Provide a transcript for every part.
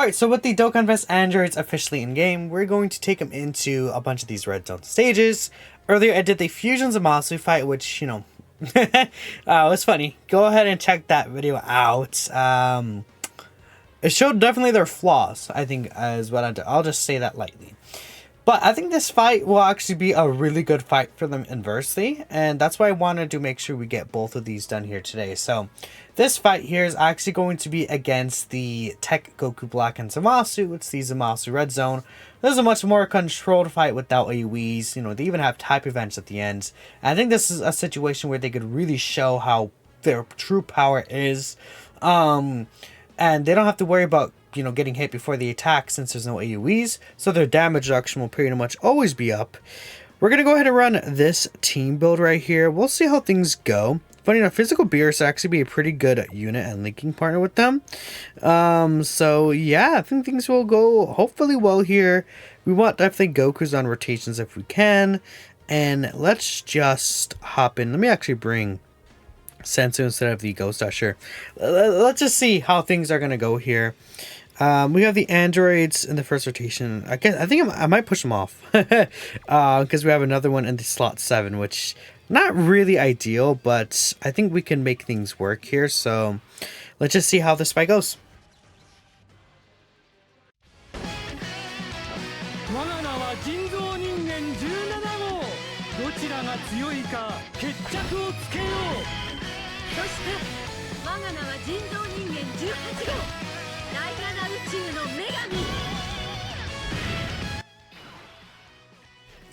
Alright, so with the Dokkan Fest androids officially in game, we're going to take them into a bunch of these red zone stages. Earlier I did the Fusion Zamasu fight, which, you know, it was funny. Go ahead and check that video out. It showed definitely their flaws, I think, is what I'll just say that lightly. But I think this fight will actually be a really good fight for them inversely, and that's why I wanted to make sure we get both of these done here today. So this fight here is actually going to be against the Tech Goku Black and Zamasu. It's the Zamasu Red Zone. This is a much more controlled fight without AoEs. You know, they even have type events at the end. And I think this is a situation where they could really show how their true power is. And they don't have to worry about, you know, getting hit before the attack since there's no AoEs, so their damage reduction will pretty much always be up. We're going to go ahead and run this team build right here. We'll see how things go. Funny enough, Physical Beerus actually be a pretty good unit and linking partner with them. So yeah, I think things will go hopefully well here. We want definitely Goku's on rotations if we can. And let's just hop in. Let me actually bring Sensu instead of the Ghost Usher. Let's just see how things are going to go here. We have the androids in the first rotation. I think I might push them off because we have another one in the slot 7, which not really ideal, but I think we can make things work here. So let's just see how this fight goes.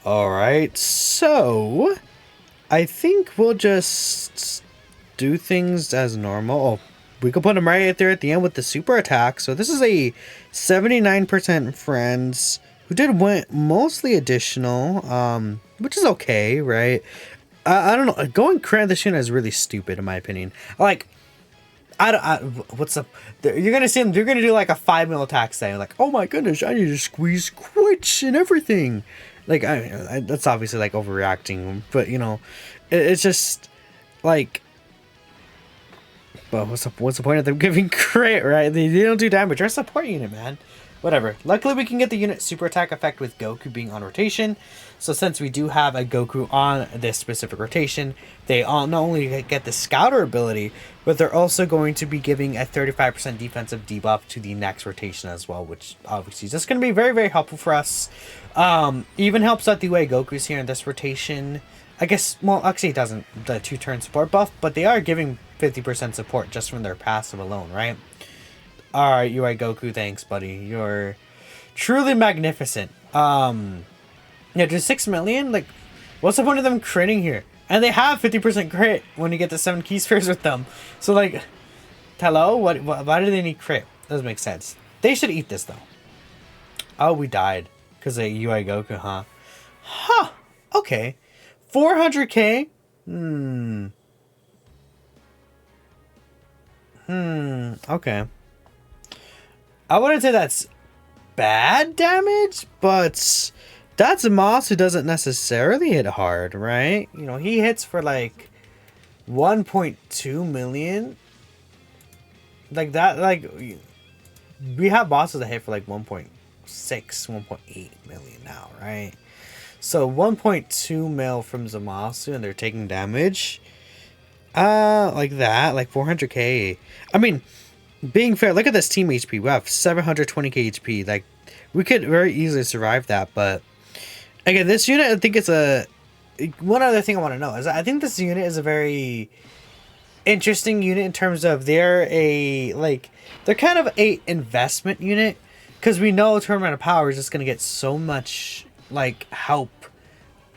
Alright, so I think we'll just do things as normal. Oh, we could put them right there at the end with the super attack. So this is a 79% friends who did win mostly additional, which is okay, right? I don't know. Going crit this unit is really stupid in my opinion. Like, what's up? You're gonna see them. You're gonna do like a 5 mil attack saying like, oh my goodness, I need to squeeze quits and everything. Like, that's obviously like overreacting, but you know, it's just like, well, what's the point of them giving crit, right? They don't do damage. They're a support unit, man. Whatever. Luckily, we can get the unit super attack effect with Goku being on rotation. So since we do have a Goku on this specific rotation, they all not only get the Scouter ability, but they're also going to be giving a 35% defensive debuff to the next rotation as well, which obviously is just going to be very, very helpful for us. Even helps out the way Goku's here in this rotation. I guess, well, actually it doesn't, the 2-turn support buff, but they are giving 50% support just from their passive alone, right? Alright, UI Goku, thanks, buddy. You're truly magnificent. Yeah, just 6 million? Like, what's the point of them critting here? And they have 50% crit when you get the 7 key spheres with them. So, like, hello? Why do they need crit? Doesn't make sense. They should eat this, though. Oh, we died. Because of UI Goku, huh? Huh. Okay. 400k? Okay. I wouldn't say that's bad damage, but that's a Moss who doesn't necessarily hit hard, right? You know, he hits for like 1.2 million. Like that, like, we have bosses that hit for like 1.6, 1.8 million now, right? So 1.2 mil from Zamasu and they're taking damage. Like that, like 400k. I mean, being fair, look at this team HP. We have 720k HP. Like, we could very easily survive that. But again, this unit, I think it's a. One other thing I want to know is I think this unit is a very interesting unit in terms of they're kind of a investment unit, because we know Tournament of Power is just gonna get so much like help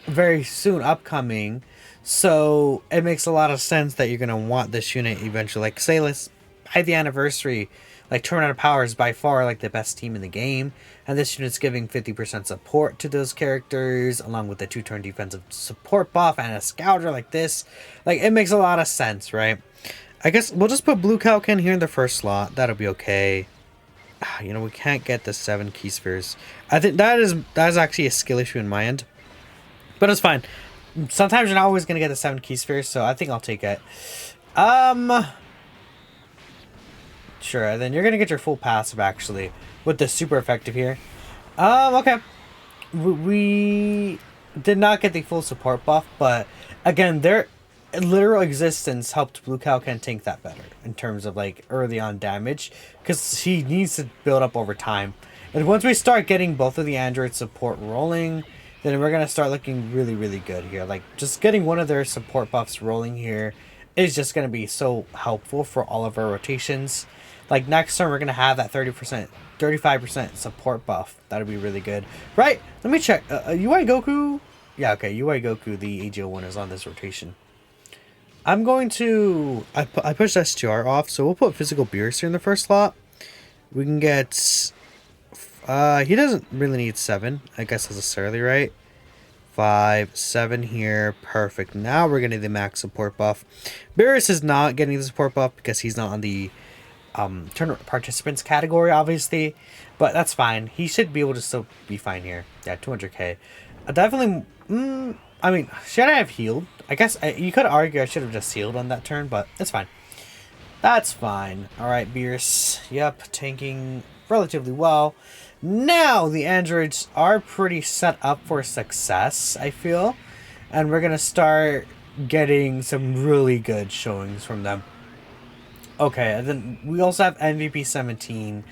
very soon upcoming. So it makes a lot of sense that you're gonna want this unit eventually. Like, say, let's by the anniversary, like, Tournament of Power is by far like the best team in the game, and this unit's giving 50% support to those characters along with the 2-turn defensive support buff and a Scouter like this. Like, it makes a lot of sense, right? I guess we'll just put Blue Kalkin here in the first slot. That'll be okay. You know, we can't get the 7 key spheres. I think that is actually a skill issue in my end, but it's fine. Sometimes you're not always gonna get the 7 key spheres, so I think I'll take it. Sure, and then you're gonna get your full passive actually with the super effective here. Okay. We did not get the full support buff, but again, their literal existence helped Blue Kaioken tank that better in terms of like early on damage, because he needs to build up over time. And once we start getting both of the android support rolling, then we're gonna start looking really, really good here. Like just getting one of their support buffs rolling here is just gonna be so helpful for all of our rotations. Like next turn, we're gonna have that 30%, 35% support buff. That'll be really good, right? Let me check. UI Goku. Yeah, okay. UI Goku, the AGO one, is on this rotation. I'm going to... I pushed STR off, so we'll put Physical Beerus here in the first slot. We can get... he doesn't really need 7, I guess necessarily, right? 5, 7 here. Perfect. Now we're getting the max support buff. Beerus is not getting the support buff because he's not on the tournament participants category, obviously. But that's fine. He should be able to still be fine here. Yeah, 200k. Definitely... I mean, should I have healed? I guess you could argue I should have just healed on that turn, but it's fine. That's fine. Alright, Beerus. Yep, tanking relatively well. Now, the androids are pretty set up for success, I feel. And we're going to start getting some really good showings from them. Okay, and then we also have MVP 17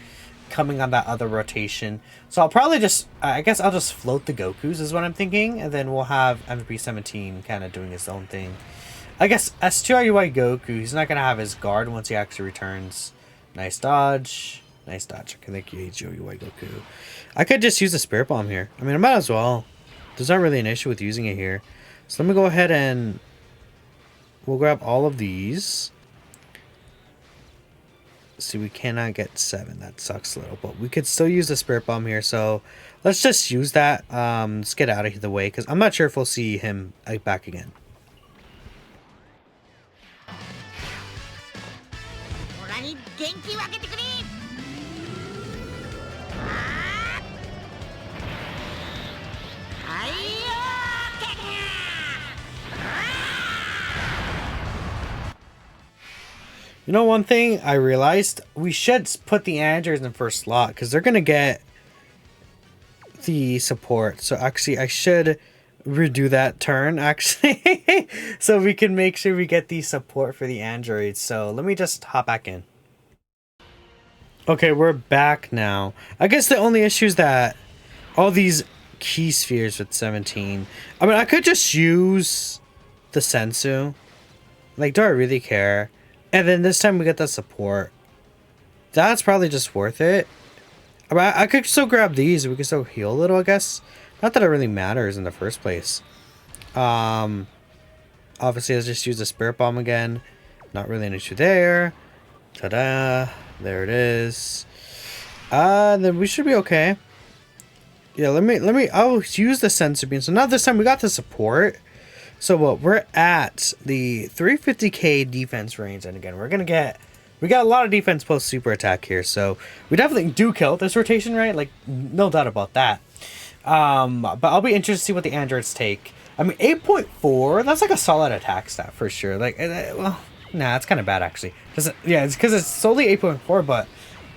coming on that other rotation. So I'll probably just, I guess I'll just float the Gokus is what I'm thinking. And then we'll have MVP 17 kind of doing his own thing. I guess S2RUI Goku, he's not going to have his guard once he actually returns. Nice dodge. Nice dodge. Okay, thank you, H-O-U-I Goku. I could just use the Spirit Bomb here. I mean, I might as well. There's not really an issue with using it here. So let me go ahead and we'll grab all of these. See, we cannot get 7. That sucks a little, but we could still use the Spirit Bomb here. So let's just use that. Let's get out of the way because I'm not sure if we'll see him back again. You know, one thing I realized, we should put the androids in the first slot because they're going to get the support. So actually, I should redo that turn, actually, so we can make sure we get the support for the androids. So let me just hop back in. Okay, we're back now. I guess the only issue is that all these key spheres with 17. I mean, I could just use the Sensu. Like, do I really care? And then this time we get the support. That's probably just worth it. I could still grab these. We can still heal a little, I guess. Not that it really matters in the first place. Obviously, let's just use the Spirit Bomb again. Not really an issue there. Ta-da. There it is. Then we should be okay. Yeah, I'll use the Sensu Beam. So now this time we got the support. So what, we're at the 350k defense range, and again, we got a lot of defense post super attack here, so we definitely do kill this rotation, right? Like, no doubt about that. But I'll be interested to see what the androids take. I mean, 8.4, that's like a solid attack stat for sure. Like, well, nah, it's kind of bad actually. Yeah, it's because it's solely 8.4, but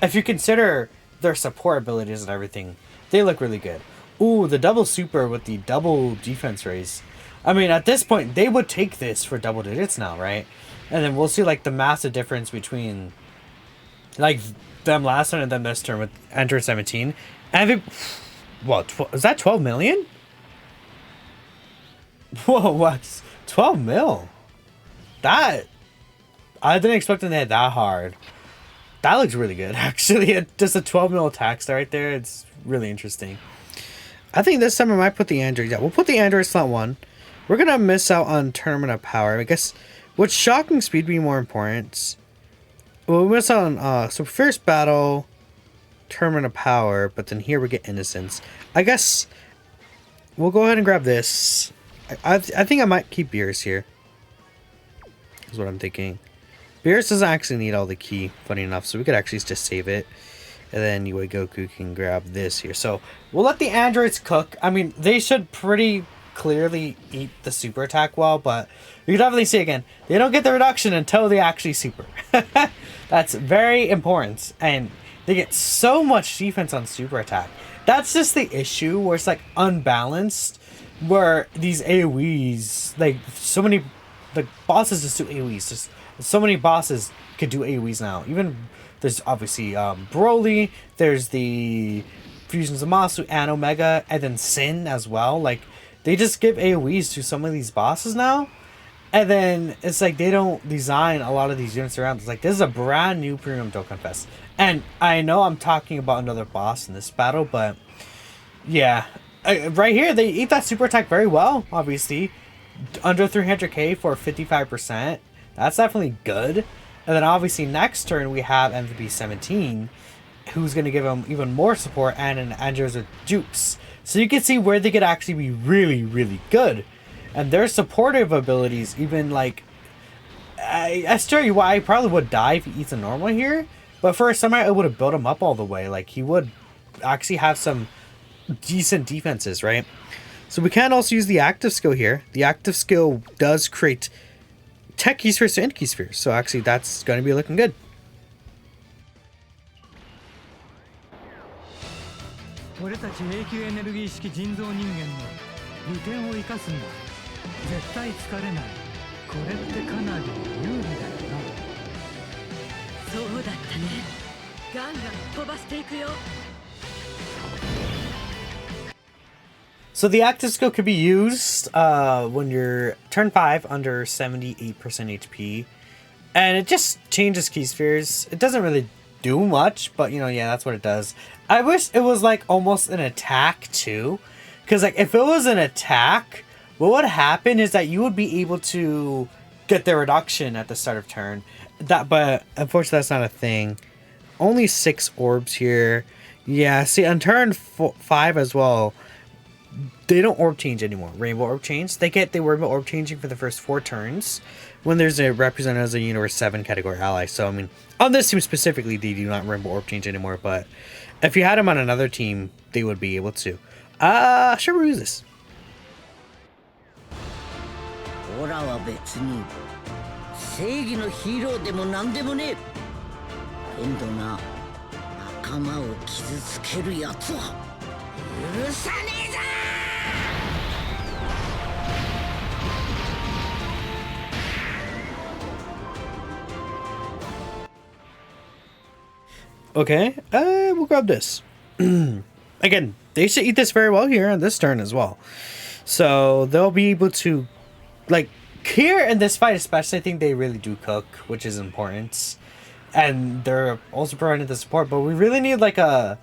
if you consider their support abilities and everything, they look really good. Ooh, the double super with the double defense raise. I mean, at this point, they would take this for double digits now, right? And then we'll see, like, the massive difference between, like, them last turn and them this turn with Enter 17. And they, what, is that 12 million? Whoa, what? 12 mil? That, I didn't expect them to hit that hard. That looks really good, actually. Just a 12 mil attack star right there. It's really interesting. I think this time I might put the Android. Yeah, we'll put the Android slot 1. We're going to miss out on Tournament of Power. I guess, would Shocking Speed be more important? We'll miss out on, so first battle, Tournament of Power, but then here we get Innocence. I guess we'll go ahead and grab this. I think I might keep Beerus here. Is what I'm thinking. Beerus doesn't actually need all the key, funny enough, so we could actually just save it. And then UI Goku can grab this here. So we'll let the androids cook. I mean, they should pretty clearly eat the super attack well, but you can definitely see again, they don't get the reduction until they actually super. That's very important, and they get so much defense on super attack. That's just the issue where it's like unbalanced, where these AoEs, like so many, like bosses just do AoEs. Just so many bosses could do AoEs now. Even there's obviously Broly, there's the Fusion Zamasu and Omega, and then Sin as well. Like they just give AoEs to some of these bosses now. And then it's like they don't design a lot of these units around. It's like this is a brand new Premium Dokkan Fest. And I know I'm talking about another boss in this battle, but yeah. Right here, they eat that super attack very well, obviously. Under 300k for 55%. That's definitely good. And then obviously next turn we have MVP 17, who's going to give him even more support and an Andros with Jukes. So you can see where they could actually be really, really good. And their supportive abilities, even like, I tell you why I probably would die if he eats a normal here. But for a samurai, I would have built him up all the way. Like he would actually have some decent defenses, right? So we can also use the active skill here. The active skill does create tech key spheres to int key spheres. So actually that's going to be looking good. 俺たち永久エネルギー式人造人間の利点を生かすんだ。絶対疲れない。これってかなり有利だよな。そうだったね。ガンガン飛ばしていくよ。 So the active skill could be used when you're turn 5 under 78% HP. And it just changes key spheres. It doesn't really do much, but you know, yeah, that's what it does. I wish it was like almost an attack too. Because like if it was an attack, what would happen is that you would be able to get the reduction at the start of turn. But unfortunately that's not a thing. Only 6 orbs here. Yeah, see on turn 5 as well, they don't orb change anymore. Rainbow orb change. They get the rainbow orb changing for the first 4 turns when there's a represented as a Universe 7 category ally. So I mean, on this team specifically, they do not rainbow orb change anymore. But if you had them on another team, they would be able to. Sure, we'll use this. オラは別に正義のヒーローでもなんでもねえ。けんどな、仲間を傷つけるやつは許さねえぞ。 Okay, we'll grab this. Again, they should eat this very well here on this turn as well. So they'll be able to, like, here in this fight especially, I think they really do cook, which is important. And they're also providing the support, but we really need like a...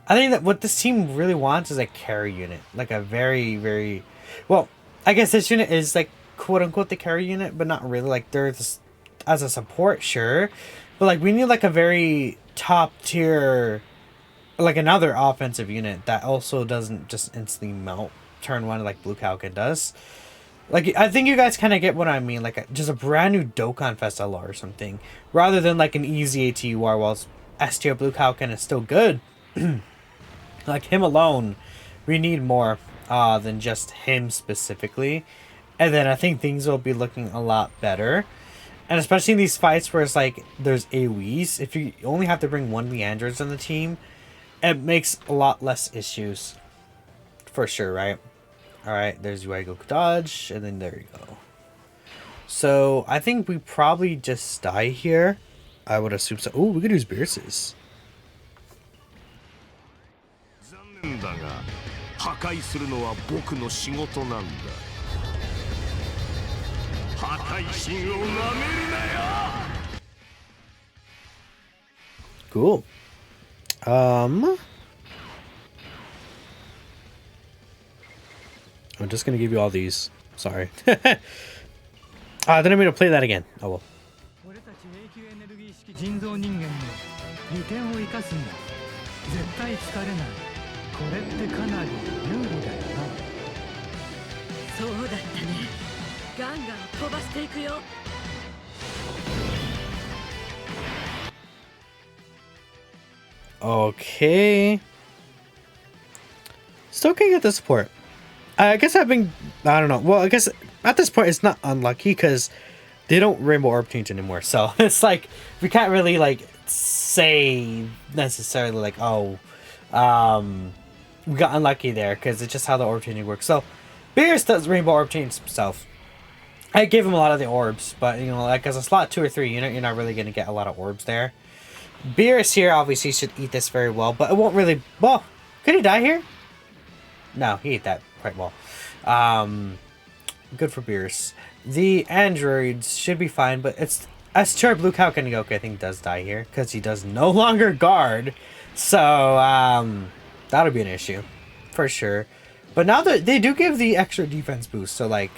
I think that what this team really wants is a carry unit. Like a very, very... Well, I guess this unit is like quote-unquote the carry unit, but not really. Like they're just, as a support, sure. But like we need like a very top tier, like another offensive unit that also doesn't just instantly melt turn 1 like Blue Kalkin does. Like I think you guys kind of get what I mean, like just a brand new Dokkan Fest LR or something, rather than like an easy AT War whilst S tier Blue Kalkin is still good. Like him alone, we need more than just him specifically, and then I think things will be looking a lot better. And especially in these fights where it's like there's AoEs, if you only have to bring 1 Leandros on the team, it makes a lot less issues. For sure, right? Alright, there's UI Goku dodge, and then there you go. So I think we probably just die here. I would assume so. Oh, we could use Beerus. 残念だが、破壊するのは僕の仕事なんだ。 破壊神をなめるなよ。 Cool. I'm just gonna give you all these. Sorry. Then I'm gonna play that again. Oh well. 俺たち永久エネルギー式人造人間の利点を生かすんだ。絶対疲れない。これってかなり有利だよな。そうだったね。ガンガン飛ばしていくよ。 Okay. Still can't get the support. I guess I've been... I don't know. Well, I guess at this point it's not unlucky because they don't rainbow orb change anymore. So it's like we can't really like say necessarily like, oh, we got unlucky there, because it's just how the orb changing works. So Beerus does rainbow orb change himself. I gave him a lot of the orbs, but you know, like as a slot 2 or 3, you're not really gonna get a lot of orbs there. Beerus here obviously should eat this very well, but it won't really. Well, could he die here? No, he ate that quite well. Good for Beerus. The androids should be fine, but it's as sure Blue Cow Goku I think does die here because he does no longer guard, so that'll be an issue for sure. But now that they do give the extra defense boost, so like,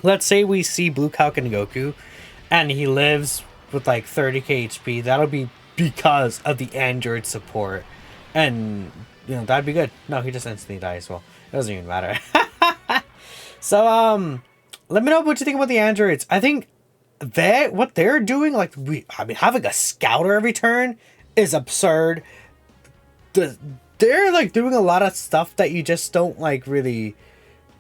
let's say we see Blue Cow Goku, and he lives with like 30k HP. That'll be because of the android support, and you know that'd be good. No, he just instantly dies. Well, it doesn't even matter. So let me know what you think about the androids. I think what they're doing, like having a scouter every turn is absurd. They're like doing a lot of stuff that you just don't like really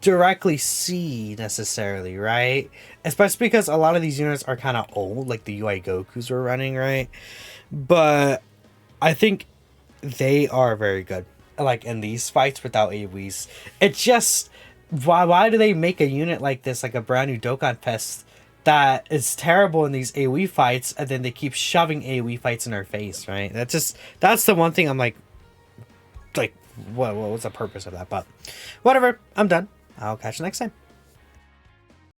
directly see necessarily, right? Especially because a lot of these units are kind of old, like the UI Gokus we're running, right? But I think they are very good, like in these fights without AoEs. It's just why do they make a unit like this, like a brand new Dokkan Pest, that is terrible in these AoE fights, and then they keep shoving AoE fights in our face, right? That's the one thing I'm like what's the purpose of that? But whatever, I'm done. I'll catch you next time.